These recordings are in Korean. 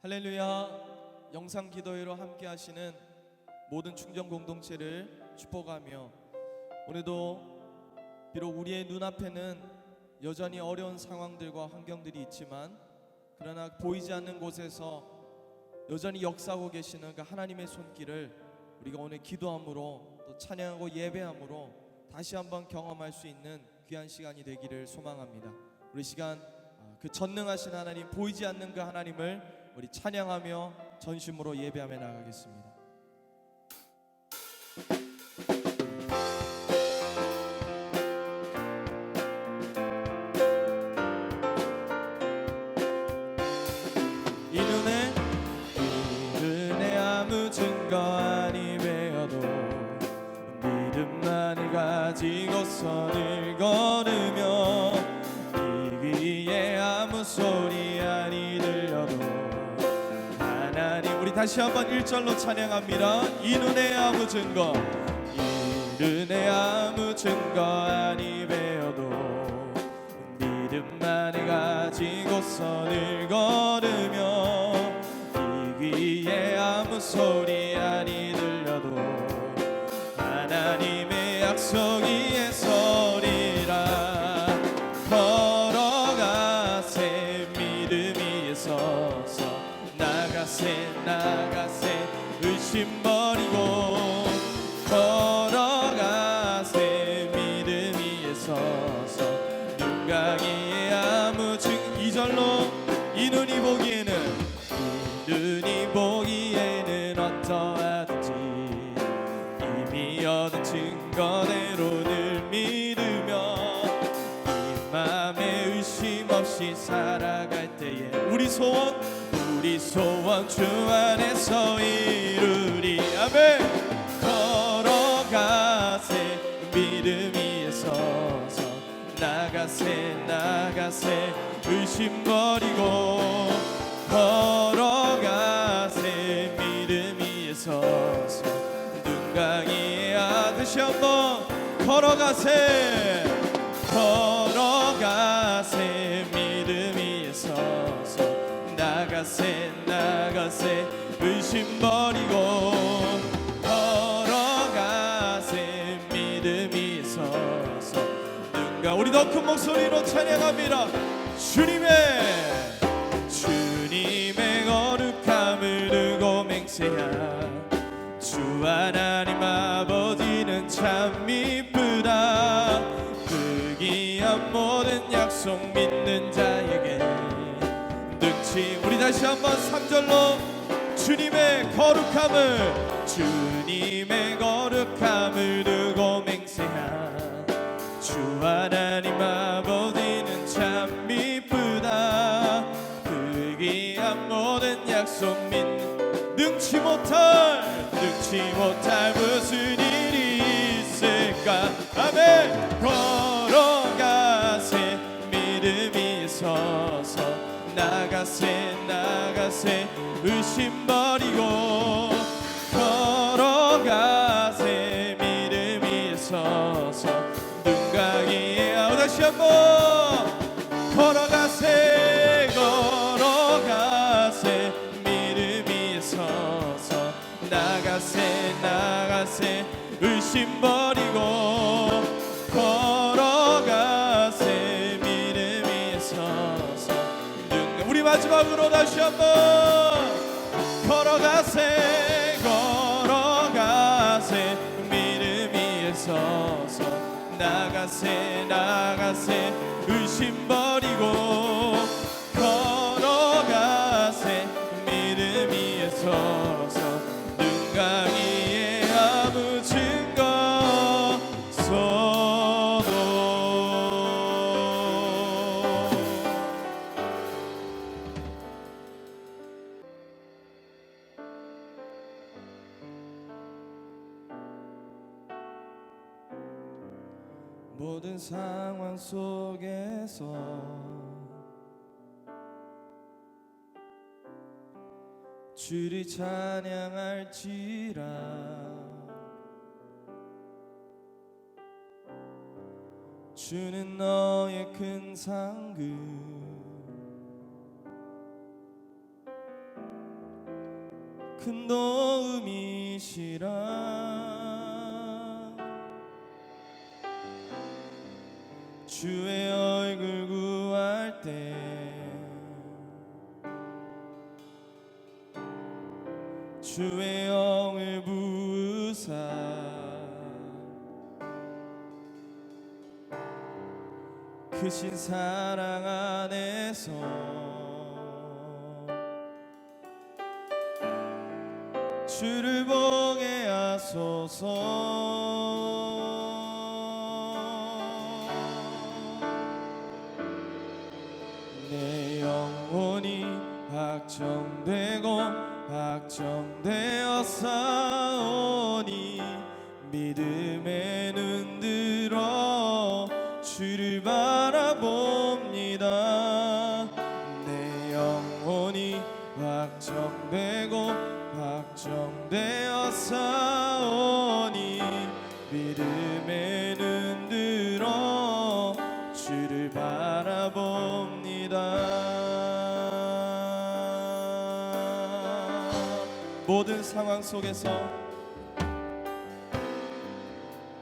할렐루야. 영상 기도회로 함께 하시는 모든 충정 공동체를 축복하며, 오늘도 비록 우리의 눈앞에는 여전히 어려운 상황들과 환경들이 있지만, 그러나 보이지 않는 곳에서 여전히 역사하고 계시는 그 하나님의 손길을 우리가 오늘 기도함으로 또 찬양하고 예배함으로 다시 한번 경험할 수 있는 귀한 시간이 되기를 소망합니다. 우리 시간 그 전능하신 하나님, 보이지 않는 그 하나님을 우리 찬양하며 전심으로 예배하며 나가겠습니다. 이 눈에 아무 증거 아니 배어도 믿음만을 가지고 선을 걸으며, 이 귀에 아무 소리 아니 들려도 하나님, 우리 다시 한번 1절로 찬양합니다. 이 눈에 아무 증거, 이 눈에 아무 증거 아니 배어도 믿음만을 가지고 선을 걸으며, 이 귀에 아무 소리 아니 들려도 하나님의 약속 위에 서리라. 걸어가세 믿음 위에 서서, 나가세 의심 버리고, 걸어가세 믿음 위에 서서, 눈 가기에 아무 증. 2절로 이 눈이 보기에는 어떠하든지 이미 얻은 증거대로 늘 믿으며, 이 맘에 의심 없이 살아갈 때에 우리 소원 주 안에서 이루리. 아멘. 걸어가세 믿음 위에 서서, 나가세 의심 버리고, 걸어가세 믿음 위에 서서, 눈 가기에 다시 한번 걸어가세 믿음 위에 서서, 나가세 의심 버리고, 걸어가세 믿음 위에 서서, 눈가. 우리 더 큰 목소리로 찬양합니다. 주님의 거룩함을 두고 맹세한 주 하나님 아버지는 참 이쁘다. 그 귀한 모든 약속 믿는 자에게 능치. 우리 다시 한번 3절로 주님의 거룩함을 두고 맹세한 주 하나님 아버지는 참 이쁘다. 그 귀한 모든 약속 능치 못할 무슨 일이 있을까. 아멘. 걸어가세 믿음 위에 서서, 나가세 의심 버리고, 걸어가세 믿음 위에 서서, 눈 가기에 다시 한번 걸어가세 믿음 위에 서서, 나가세 의심 버리고, 걸어가세 믿음 위에 서서, 우리 마지막으로 다시 한번 걸어가세 믿음 위에 서서, 나가세 의심 버리고, 걸어가세 믿음 위에 서서, 눈 가기에 아무 증거 없어도. 모든 상황 속에서 주를 찬양할지라. 주는 너의 큰 상급, 큰 도움이시라. 주의 얼굴 구할 때 주의 영을 부으사 크신 사랑 안에서 주를 보게 하소서. 내 영혼이 확정되고 확정되어 싸우니 믿음의 눈 들어 주를 바라봅니다. 내 영혼이 확정되고 확정되어 싸우니 믿음의 눈 들어 주를 바라봅니다. 모든 상황 속에서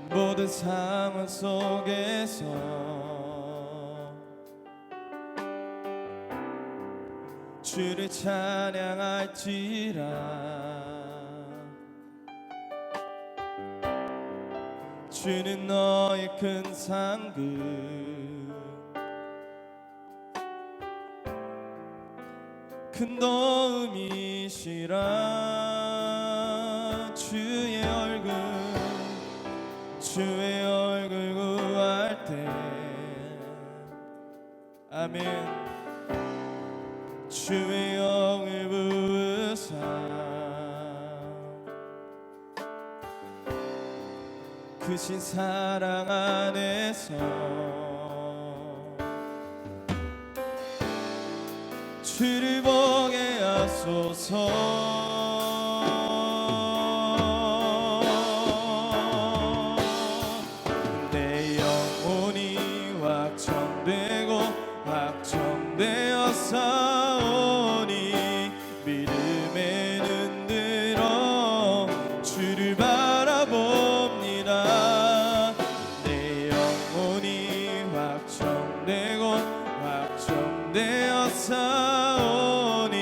모든 상황 속에서 주를 찬양할지라. 주는 너의 큰 상급 큰 도움이시라. 주의 얼굴 구할 때 아멘. 주의 영을 부으사 크신 사랑 안에서 주를 보게 하소서. 내 영혼이 확정되고 확정되어 싸우니 믿음의 눈 들어 주를 바라봅니다. 내 영혼이 확정되고 확정되어 싸우니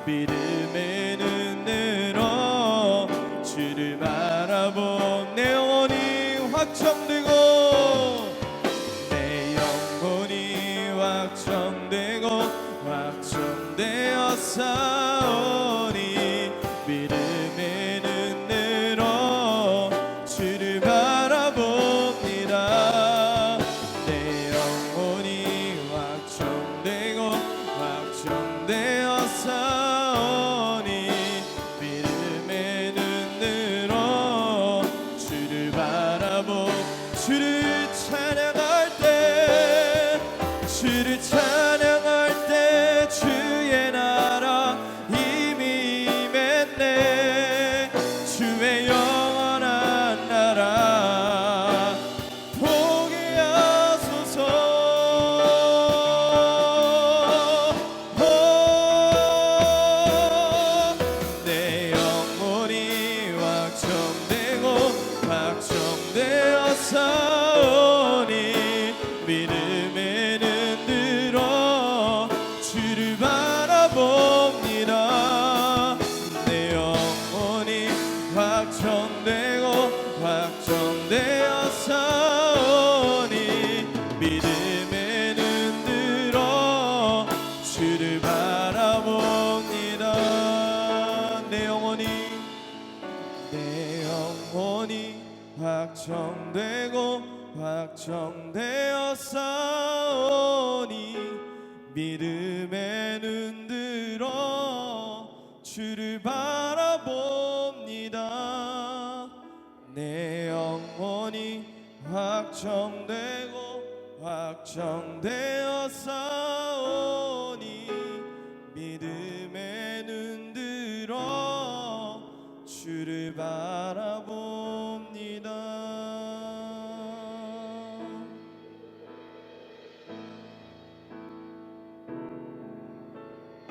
믿음의 눈 들어 주를 바라봅. 내 영혼이 확정되고 내 영혼이 확정되고 확정되어 싸우니 믿음의 눈 들어 주를 바라봅니다. 내 영혼이 확정되고 확정되어 싸우니 믿음의 눈 들어 주를 바라보. 주를 찬양할 때 주를 찬양할 때 주의 나라 이미 임했네. 주의 영원한 나라 보게 하소서. 내 영혼이 확정되고 확정되어 싸우니 믿음의 눈 들어 주를 바라봅니다. 내 영혼이 확정되고 확정되어 싸우니 믿음의 눈 들어 주를 바라봅니다. 내 영혼이 확정되고 확정되어 싸우니 믿음의 눈 들어 주를 바라봅니다. 내 영혼이 확정되고 확정되어 싸우니 믿음의 눈 들어 주를 바라봅니다.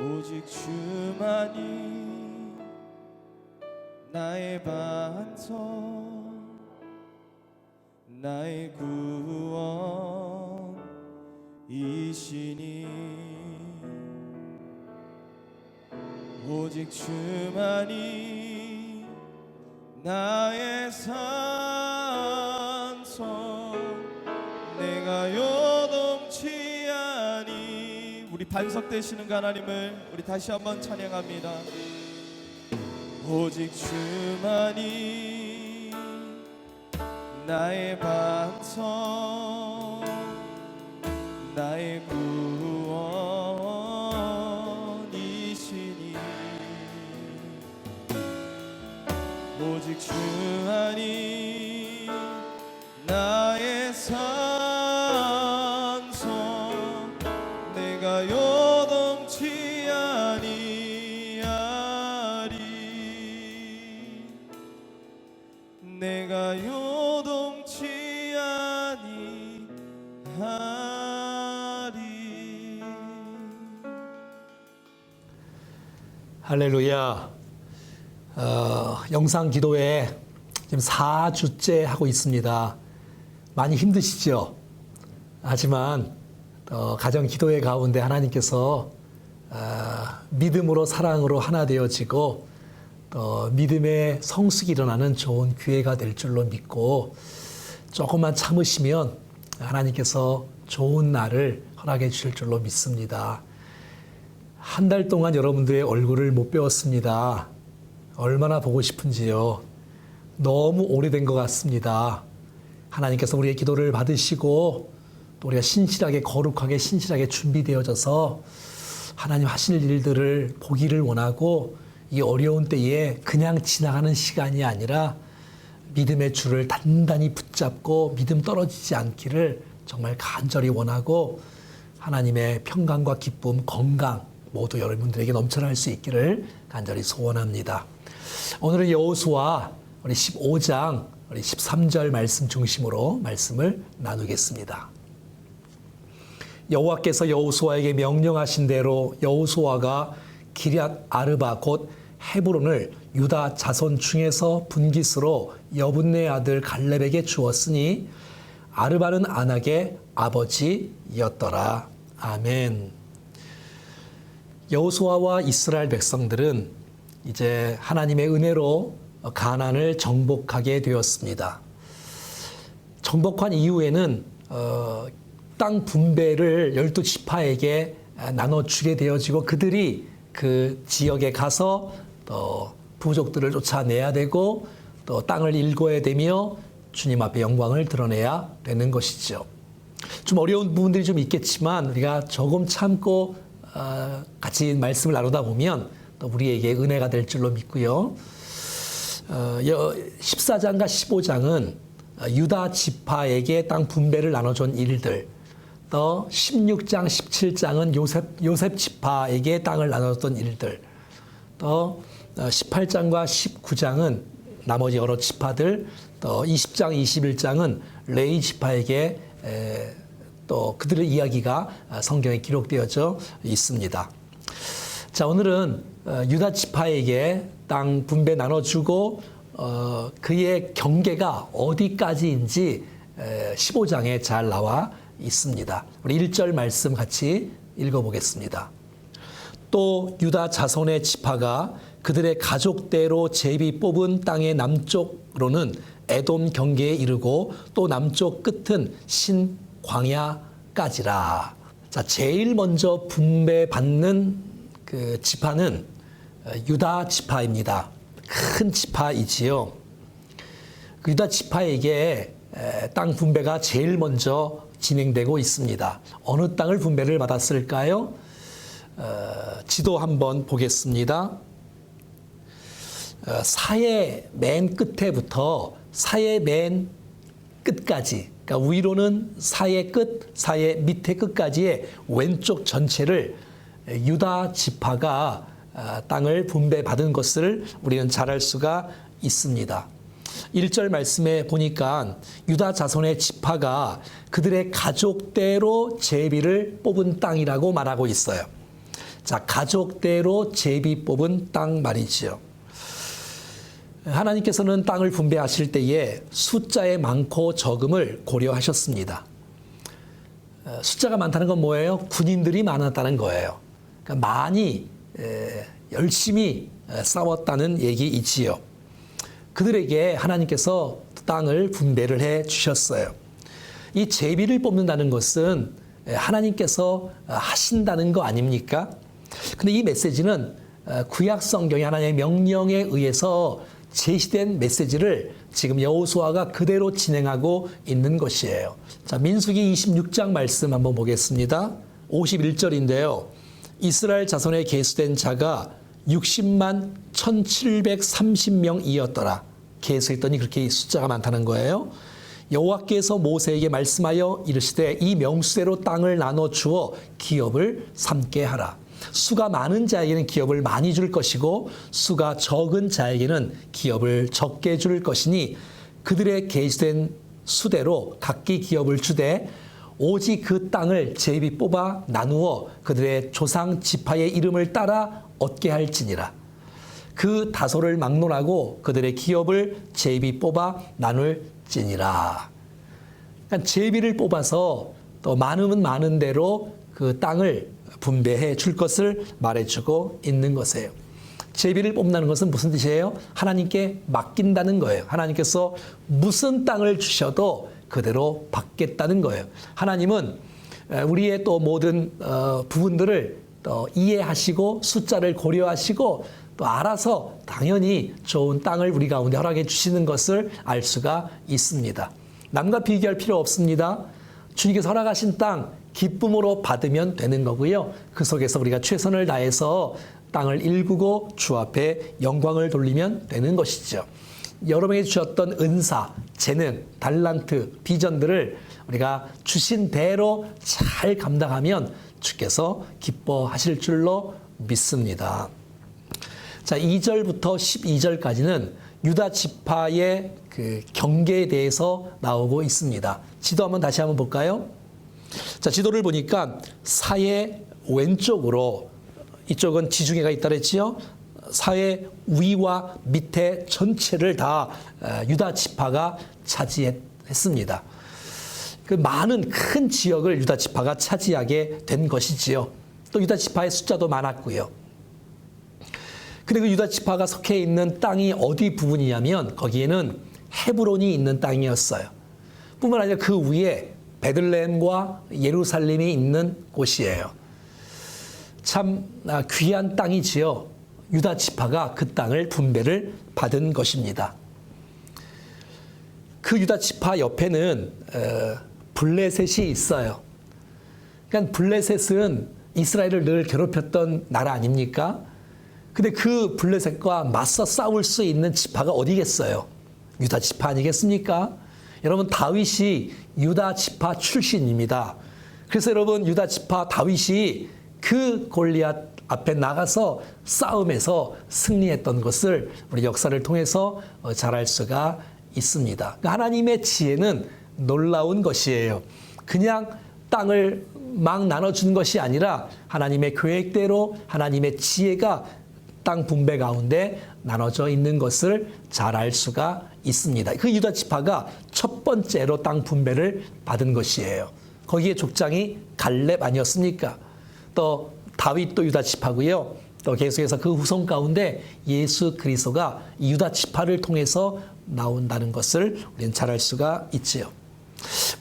오직 주만이 나의 반석 나의 구원이시니 오직 주만이 나의 산성 내가 요동치 아니. 우리 반석 되시는 그 하나님을 우리 다시 한번 찬양합니다. 오직 주만이 나의 반석 나의 구원이시니 오직 주만이 나의 산성 내가 요동치 아니하리 내가 요동치 아니하리. 할렐루야. 영상 기도회 지금 4주째 하고 있습니다. 많이 힘드시죠? 하지만 가정 기도회 가운데 하나님께서 믿음으로 사랑으로 하나 되어지고 믿음의 성숙이 일어나는 좋은 기회가 될 줄로 믿고 조금만 참으시면 하나님께서 좋은 날을 허락해 주실 줄로 믿습니다. 한 달 동안 여러분들의 얼굴을 못 배웠습니다. 얼마나 보고 싶은지요. 너무 오래된 것 같습니다. 하나님께서 우리의 기도를 받으시고 또 우리가 신실하게 거룩하게 신실하게 준비되어져서 하나님 하실 일들을 보기를 원하고 이 어려운 때에 그냥 지나가는 시간이 아니라 믿음의 줄을 단단히 붙잡고 믿음 떨어지지 않기를 정말 간절히 원하고 하나님의 평강과 기쁨, 건강 모두 여러분들에게 넘쳐날 수 있기를 간절히 소원합니다. 오늘은 여호수아 우리 15장 우리 13절 말씀 중심으로 말씀을 나누겠습니다. 여호와께서 여호수아에게 명령하신 대로 여호수아가 기럇 아르바 곧 헤브론을 유다 자손 중에서 분깃으로 여분네 아들 갈렙에게 주었으니 아르바는 아낙의 아버지였더라. 아멘. 여호수아와 이스라엘 백성들은 이제 하나님의 은혜로 가나안을 정복하게 되었습니다. 정복한 이후에는 땅 분배를 12지파에게 나눠주게 되어지고 그들이 그 지역에 가서 또 부족들을 쫓아내야 되고 또 땅을 일궈야 되며 주님 앞에 영광을 드러내야 되는 것이죠. 좀 어려운 부분들이 좀 있겠지만 우리가 조금 참고 같이 말씀을 나누다 보면 또 우리에게 은혜가 될 줄로 믿고요. 14장과 15장은 유다 지파에게 땅 분배를 나눠준 일들, 또 16장, 17장은 요셉 지파에게 땅을 나눴던 일들, 또 18장과 19장은 나머지 여러 지파들, 또 20장, 21장은 레위 지파에게 또 그들의 이야기가 성경에 기록되어져 있습니다. 자, 오늘은 유다 지파에게 땅 분배 나눠주고 그의 경계가 어디까지인지 15장에 잘 나와 있습니다. 우리 1절 말씀 같이 읽어보겠습니다. 또 유다 자손의 지파가 그들의 가족대로 제비 뽑은 땅의 남쪽으로는 에돔 경계에 이르고 또 남쪽 끝은 신광야까지라. 자, 제일 먼저 분배받는 그 지파는 유다 지파입니다. 큰 지파이지요. 그 유다 지파에게 땅 분배가 제일 먼저 진행되고 있습니다. 어느 땅을 분배를 받았을까요? 지도 한번 보겠습니다. 사해 맨 끝에부터 사해 맨 끝까지, 그러니까 위로는 사해 끝, 사해 밑에 끝까지의 왼쪽 전체를 유다 지파가 땅을 분배받은 것을 우리는 잘 알 수가 있습니다. 1절 말씀에 보니까 유다 자손의 지파가 그들의 가족대로 제비를 뽑은 땅이라고 말하고 있어요. 자, 가족대로 제비 뽑은 땅 말이지요. 하나님께서는 땅을 분배하실 때에 숫자의 많고 적음을 고려하셨습니다. 숫자가 많다는 건 뭐예요? 군인들이 많았다는 거예요. 그러니까 많이 열심히 싸웠다는 얘기이지요. 그들에게 하나님께서 땅을 분배를 해 주셨어요. 이 제비를 뽑는다는 것은 하나님께서 하신다는 거 아닙니까? 근데 이 메시지는 구약 성경의 하나님의 명령에 의해서 제시된 메시지를 지금 여호수아가 그대로 진행하고 있는 것이에요. 자, 민수기 26장 말씀 한번 보겠습니다. 51절인데요. 이스라엘 자손에 계수된 자가 60만 1730명이었더라. 계수했더니 그렇게 숫자가 많다는 거예요. 여호와께서 모세에게 말씀하여 이르시되 이 명수대로 땅을 나눠 주어 기업을 삼게 하라. 수가 많은 자에게는 기업을 많이 줄 것이고 수가 적은 자에게는 기업을 적게 줄 것이니 그들의 계수된 수대로 각기 기업을 주되 오직 그 땅을 제비 뽑아 나누어 그들의 조상 지파의 이름을 따라 얻게 할지니라. 그 다소를 막론하고 그들의 기업을 제비 뽑아 나눌지니라. 그러니까 제비를 뽑아서 또 많으면 많은 대로 그 땅을 분배해 줄 것을 말해주고 있는 것이에요. 제비를 뽑는다는 것은 무슨 뜻이에요? 하나님께 맡긴다는 거예요. 하나님께서 무슨 땅을 주셔도 그대로 받겠다는 거예요. 하나님은 우리의 또 모든 부분들을 또 이해하시고 숫자를 고려하시고 또 알아서 당연히 좋은 땅을 우리 가운데 허락해 주시는 것을 알 수가 있습니다. 남과 비교할 필요 없습니다. 주님께서 허락하신 땅 기쁨으로 받으면 되는 거고요. 그 속에서 우리가 최선을 다해서 땅을 일구고 주 앞에 영광을 돌리면 되는 것이죠. 여러분에게 주셨던 은사, 재능, 달란트, 비전들을 우리가 주신 대로 잘 감당하면 주께서 기뻐하실 줄로 믿습니다. 자, 2절부터 12절까지는 유다 지파의 그 경계에 대해서 나오고 있습니다. 지도 한번 다시 한번 볼까요? 자, 지도를 보니까 사해 왼쪽으로 이쪽은 지중해가 있다 그랬지요. 사해 위와 밑에 전체를 다 유다 지파가 차지했습니다. 그 많은 큰 지역을 유다 지파가 차지하게 된 것이지요. 또 유다 지파의 숫자도 많았고요. 그리고 유다 지파가 속해 있는 땅이 어디 부분이냐면 거기에는 헤브론이 있는 땅이었어요. 뿐만 아니라 그 위에 베들레헴과 예루살렘이 있는 곳이에요. 참 귀한 땅이지요. 유다 지파가 그 땅을 분배를 받은 것입니다. 그 유다 지파 옆에는 블레셋이 있어요. 그러니까 블레셋은 이스라엘을 늘 괴롭혔던 나라 아닙니까? 근데 그 블레셋과 맞서 싸울 수 있는 지파가 어디겠어요? 유다 지파 아니겠습니까? 여러분, 다윗이 유다 지파 출신입니다. 그래서 여러분, 유다 지파 다윗이 그 골리앗 앞에 나가서 싸움에서 승리했던 것을 우리 역사를 통해서 잘 알 수가 있습니다. 그러니까 하나님의 지혜는 놀라운 것이에요. 그냥 땅을 막 나눠준 것이 아니라 하나님의 계획대로 하나님의 지혜가 땅 분배 가운데 나눠져 있는 것을 잘 알 수가 있습니다. 그 유다 지파가 첫 번째로 땅 분배를 받은 것이에요. 거기에 족장이 갈렙 아니었습니까? 또 다윗도 유다 지파고요. 또 계속해서 그 후손 가운데 예수 그리스도가 유다 지파를 통해서 나온다는 것을 우리는 잘 알 수가 있지요.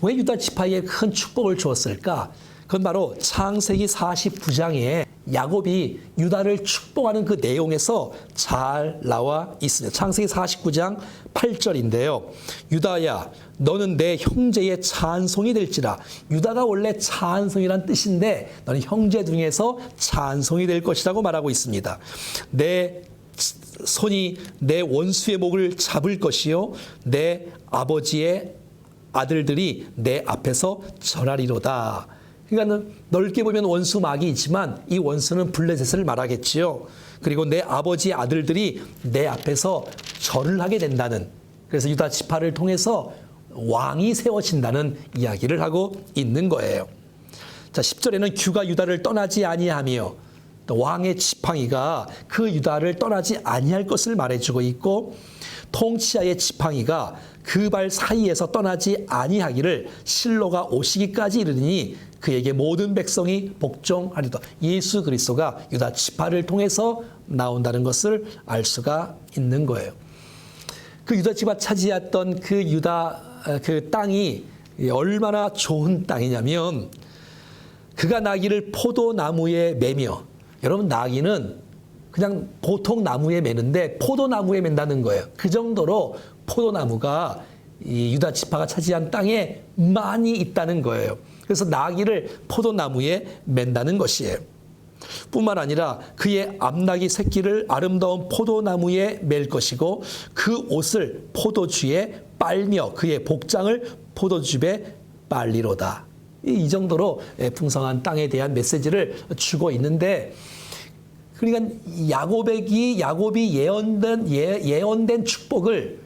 왜 유다 지파에 큰 축복을 주었을까? 그건 바로 창세기 49장에 야곱이 유다를 축복하는 그 내용에서 잘 나와 있습니다. 창세기 49장 8절인데요. 유다야, 너는 내 형제의 찬송이 될지라. 유다가 원래 찬송이란 뜻인데 너는 형제 중에서 찬송이 될 것이라고 말하고 있습니다. 내 손이 내 원수의 목을 잡을 것이요 내 아버지의 아들들이 내 앞에서 절하리로다. 그러니까 넓게 보면 원수 막이 있지만 이 원수는 블레셋을 말하겠지요. 그리고 내 아버지의 아들들이 내 앞에서 절을 하게 된다는, 그래서 유다 지파를 통해서 왕이 세워진다는 이야기를 하고 있는 거예요. 자, 10절에는 규가 유다를 떠나지 아니하며 또 왕의 지팡이가 그 유다를 떠나지 아니할 것을 말해주고 있고, 통치하의 지팡이가 그 발 사이에서 떠나지 아니하기를 실로가 오시기까지 이르니 그에게 모든 백성이 복종하리다. 예수 그리스도가 유다 지파를 통해서 나온다는 것을 알 수가 있는 거예요. 그 유다 지파 차지했던 그 유다 그 땅이 얼마나 좋은 땅이냐면, 그가 나귀를 포도나무에 매며, 여러분 나귀는 그냥 보통 나무에 매는데 포도나무에 맨다는 거예요. 그 정도로 포도나무가 이 유다 지파가 차지한 땅에 많이 있다는 거예요. 그래서 나귀를 포도나무에 맨다는 것이에요. 뿐만 아니라 그의 암나귀 새끼를 아름다운 포도나무에 맬 것이고, 그 옷을 포도주에 빨며 그의 복장을 포도즙에 빨리로다. 이 정도로 풍성한 땅에 대한 메시지를 주고 있는데, 그러니까 야곱이 예언된 축복을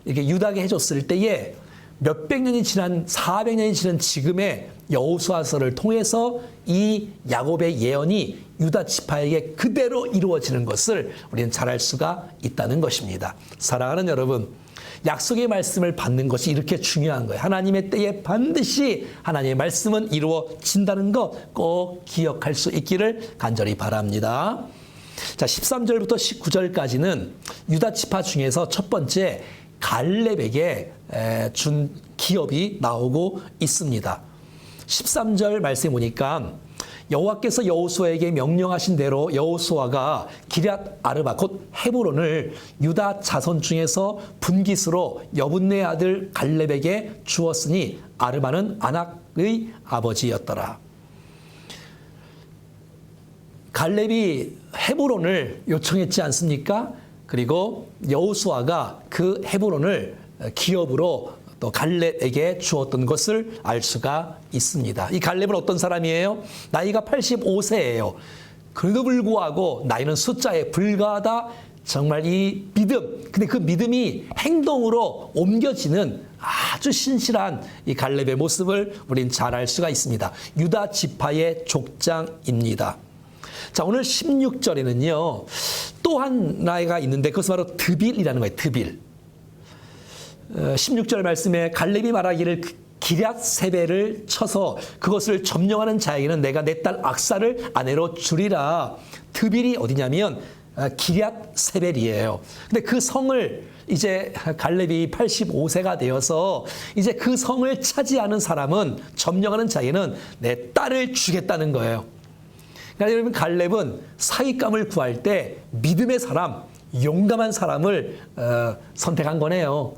이렇게 유다에게 해줬을 때에 몇백 년이 지난 400년이 지난 지금의 여호수아서를 통해서 이 야곱의 예언이 유다 지파에게 그대로 이루어지는 것을 우리는 잘 알 수가 있다는 것입니다. 사랑하는 여러분, 약속의 말씀을 받는 것이 이렇게 중요한 거예요. 하나님의 때에 반드시 하나님의 말씀은 이루어진다는 것 꼭 기억할 수 있기를 간절히 바랍니다. 자, 13절부터 19절까지는 유다 지파 중에서 첫 번째 갈렙에게 준 기업이 나오고 있습니다. 13절 말씀에 보니까 여호와께서 여호수아에게 명령하신 대로 여호수아가 기럇 아르바 곧 헤브론을 유다 자손 중에서 분깃으로 여분네 아들 갈렙에게 주었으니 아르바는 아낙의 아버지였더라. 갈렙이 헤브론을 요청했지 않습니까? 그리고 여호수아가 그 헤브론을 기업으로 또 갈렙에게 주었던 것을 알 수가 있습니다. 이 갈렙은 어떤 사람이에요? 나이가 85세예요. 그래도 불구하고 나이는 숫자에 불과하다. 정말 이 믿음, 근데 그 믿음이 행동으로 옮겨지는 아주 신실한 이 갈렙의 모습을 우린 잘 알 수가 있습니다. 유다 지파의 족장입니다. 자, 오늘 16절에는요, 또 하나가 있는데 그것은 바로 드빌이라는 거예요. 드빌. 16절 말씀에 갈렙이 말하기를 기럇세벨을 쳐서 그것을 점령하는 자에게는 내가 내 딸 악사를 아내로 주리라. 드빌이 어디냐면 기럇세벨이에요. 근데 그 성을 이제 갈렙이 85세가 되어서 이제 그 성을 차지하는 사람은, 점령하는 자에게는 내 딸을 주겠다는 거예요. 그러니까 여러분, 갈렙은 사익감을 구할 때 믿음의 사람, 용감한 사람을 선택한 거네요.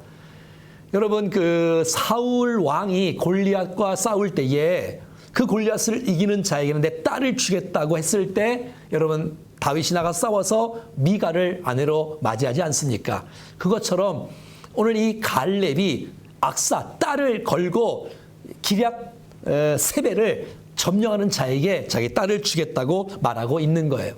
여러분, 그 사울 왕이 골리앗과 싸울 때에 그 골리앗을 이기는 자에게는 내 딸을 주겠다고 했을 때, 여러분, 다윗이 나가 싸워서 미갈을 아내로 맞이하지 않습니까? 그것처럼 오늘 이 갈렙이 악사, 딸을 걸고 기럇세벨을 점령하는 자에게 자기 딸을 주겠다고 말하고 있는 거예요.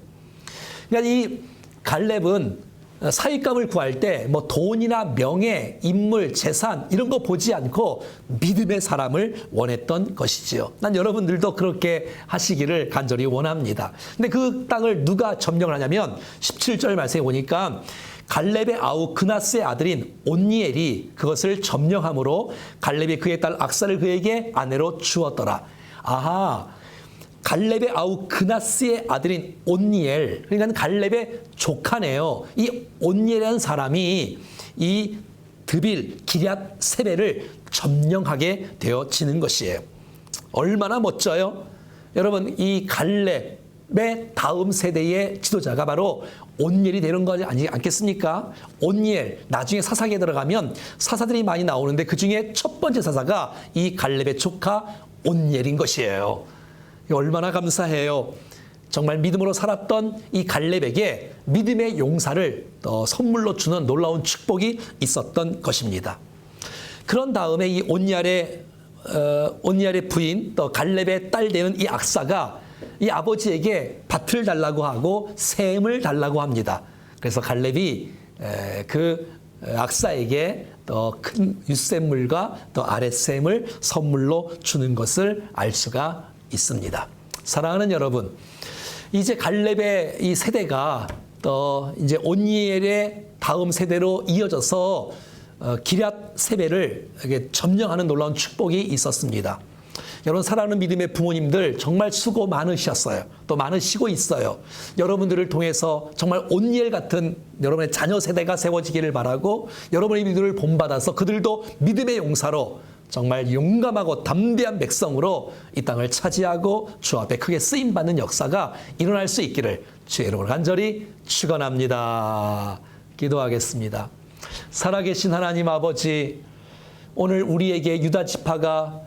그러니까 이 갈렙은 사익감을 구할 때 뭐 돈이나 명예, 인물, 재산 이런 거 보지 않고 믿음의 사람을 원했던 것이지요. 난 여러분들도 그렇게 하시기를 간절히 원합니다. 근데 그 땅을 누가 점령을 하냐면 17절 말씀에 보니까 갈렙의 아우 그나스의 아들인 온니엘이 그것을 점령함으로 갈렙이 그의 딸 악사를 그에게 아내로 주었더라. 아하, 갈렙의 아우 그나스의 아들인 온니엘, 그러니까 갈렙의 조카네요. 이 온니엘이라는 사람이 이 드빌 기럇세벨을 점령하게 되어지는 것이에요. 얼마나 멋져요? 여러분, 이 갈렙의 다음 세대의 지도자가 바로 온니엘이 되는 거 아니지 않겠습니까? 온니엘, 나중에 사사기에 들어가면 사사들이 많이 나오는데 그 중에 첫 번째 사사가 이 갈렙의 조카 온니엘인 것이에요. 얼마나 감사해요. 정말 믿음으로 살았던 이 갈렙에게 믿음의 용사를 선물로 주는 놀라운 축복이 있었던 것입니다. 그런 다음에 이 온니엘의 부인, 또 갈렙의 딸 되는 이 악사가 이 아버지에게 밭을 달라고 하고 샘을 달라고 합니다. 그래서 갈렙이 그 악사에게 더 큰 윗샘물과 더 아랫샘을 선물로 주는 것을 알 수가 있습니다. 사랑하는 여러분, 이제 갈렙의 이 세대가 또 이제 온니엘의 다음 세대로 이어져서 기럇 세배를 점령하는 놀라운 축복이 있었습니다. 여러분, 사랑하는 믿음의 부모님들 정말 수고 많으셨어요. 또 많으시고 있어요. 여러분들을 통해서 정말 온니엘 같은 여러분의 자녀 세대가 세워지기를 바라고, 여러분의 믿음을 본받아서 그들도 믿음의 용사로 정말 용감하고 담대한 백성으로 이 땅을 차지하고 주 앞에 크게 쓰임받는 역사가 일어날 수 있기를 주의 이름으로 간절히 축원합니다. 기도하겠습니다. 살아계신 하나님 아버지, 오늘 우리에게 유다 지파가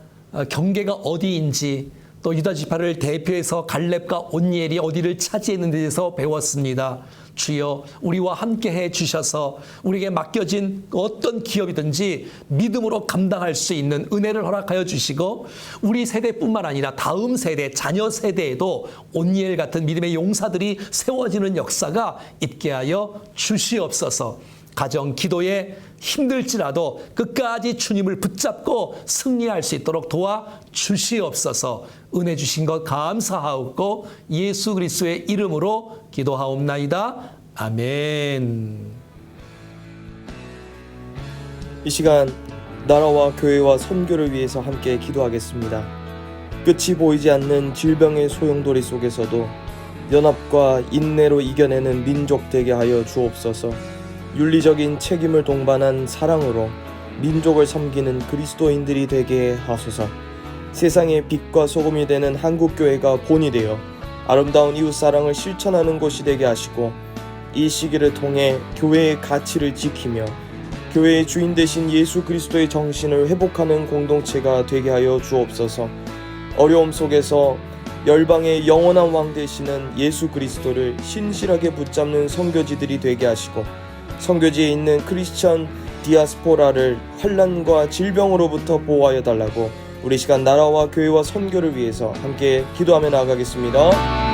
경계가 어디인지, 또 유다 지파를 대표해서 갈렙과 온니엘이 어디를 차지했는지에 대해서 배웠습니다. 주여, 우리와 함께 해 주셔서 우리에게 맡겨진 어떤 기업이든지 믿음으로 감당할 수 있는 은혜를 허락하여 주시고, 우리 세대뿐만 아니라 다음 세대, 자녀 세대에도 온니엘 같은 믿음의 용사들이 세워지는 역사가 있게 하여 주시옵소서. 가정 기도에 힘들지라도 끝까지 주님을 붙잡고 승리할 수 있도록 도와 주시옵소서. 은혜 주신 것 감사하옵고 예수 그리스도의 이름으로 기도하옵나이다. 아멘. 이 시간 나라와 교회와 선교를 위해서 함께 기도하겠습니다. 끝이 보이지 않는 질병의 소용돌이 속에서도 연합과 인내로 이겨내는 민족 되게 하여 주옵소서. 윤리적인 책임을 동반한 사랑으로 민족을 섬기는 그리스도인들이 되게 하소서. 세상의 빛과 소금이 되는 한국교회가 본이 되어 아름다운 이웃사랑을 실천하는 곳이 되게 하시고, 이 시기를 통해 교회의 가치를 지키며 교회의 주인 되신 예수 그리스도의 정신을 회복하는 공동체가 되게 하여 주옵소서. 어려움 속에서 열방의 영원한 왕 되시는 예수 그리스도를 신실하게 붙잡는 선교지들이 되게 하시고, 선교지에 있는 크리스천 디아스포라를 환난과 질병으로부터 보호하여 달라고 우리 시간 나라와 교회와 선교를 위해서 함께 기도하며 나아가겠습니다.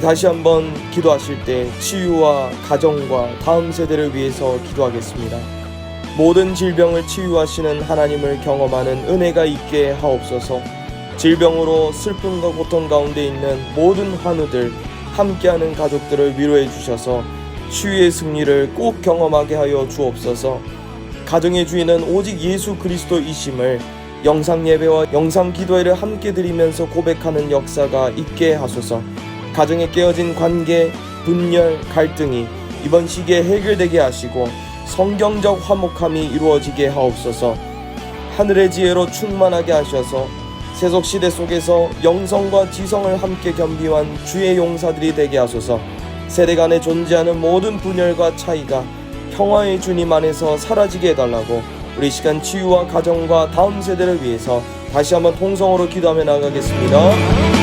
다시 한번 기도하실 때 치유와 가정과 다음 세대를 위해서 기도하겠습니다. 모든 질병을 치유하시는 하나님을 경험하는 은혜가 있게 하옵소서. 질병으로 슬픔과 고통 가운데 있는 모든 환우들, 함께하는 가족들을 위로해 주셔서 치유의 승리를 꼭 경험하게 하여 주옵소서. 가정의 주인은 오직 예수 그리스도이심을 영상 예배와 영상 기도회를 함께 드리면서 고백하는 역사가 있게 하소서. 가정에 깨어진 관계, 분열, 갈등이 이번 시기에 해결되게 하시고 성경적 화목함이 이루어지게 하옵소서. 하늘의 지혜로 충만하게 하셔서 세속 시대 속에서 영성과 지성을 함께 겸비한 주의 용사들이 되게 하소서. 세대 간에 존재하는 모든 분열과 차이가 평화의 주님 안에서 사라지게 해달라고 우리 시간 치유와 가정과 다음 세대를 위해서 다시 한번 통성으로 기도하며 나가겠습니다.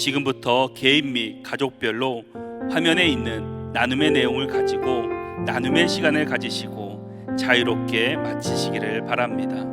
지금부터 개인 및 가족별로 화면에 있는 나눔의 내용을 가지고 나눔의 시간을 가지시고 자유롭게 마치시기를 바랍니다.